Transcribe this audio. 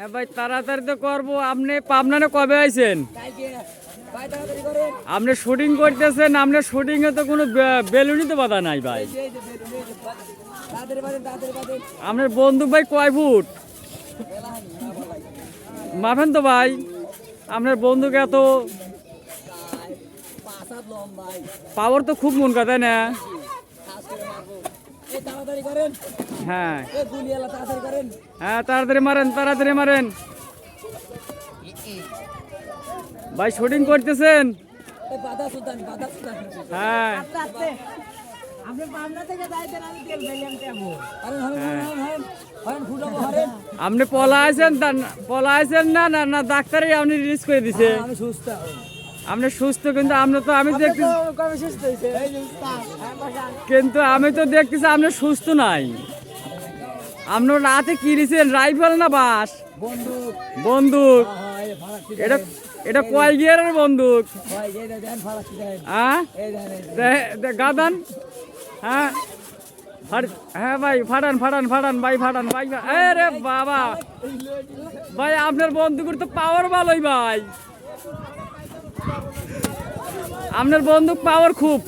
হ্যাঁ ভাই তাড়াতাড়ি তো করবো। আপনি পাবনানে কবে আইছেন? আপনি শুটিং করতেছেন, আপনার শুটিং এ তো কোনো বেলুনই তো বাধা নাই ভাই। আপনার বন্দুক ভাই কয় ফুট মাফেন তো ভাই? আপনার বন্দুক এত পাওয়ার তো খুব মন কথা, তাই না? হ্যাঁ হ্যাঁ, তাড়াতাড়ি মারেন, তাড়াতাড়ি মারেন ভাই। শুটিং করতেছেন? হ্যাঁ আপনি পলাইছেন না না না ডাক্তারই আপনি রিলিজ করে দিছে? আপনি সুস্থ, কিন্তু আপনি তো আমি দেখতেছি, কিন্তু আমি তো দেখতেছি আপনি সুস্থ নাই। আপনার রাতে কি দিয়েছেন, রাইফেল না বাস? বন্দুক। এটা এটা কয় গিয়ারের বন্দুক? হ্যাঁ গাদান। হ্যাঁ হ্যাঁ ভাই ফাটান ফাটান ফাটান ভাই, ফাটান ভাই। আরে বাবা ভাই, আপনার বন্দুকের তো পাওয়ার ভালোই ভাই, আপনার বন্দুক পাওয়ার খুব।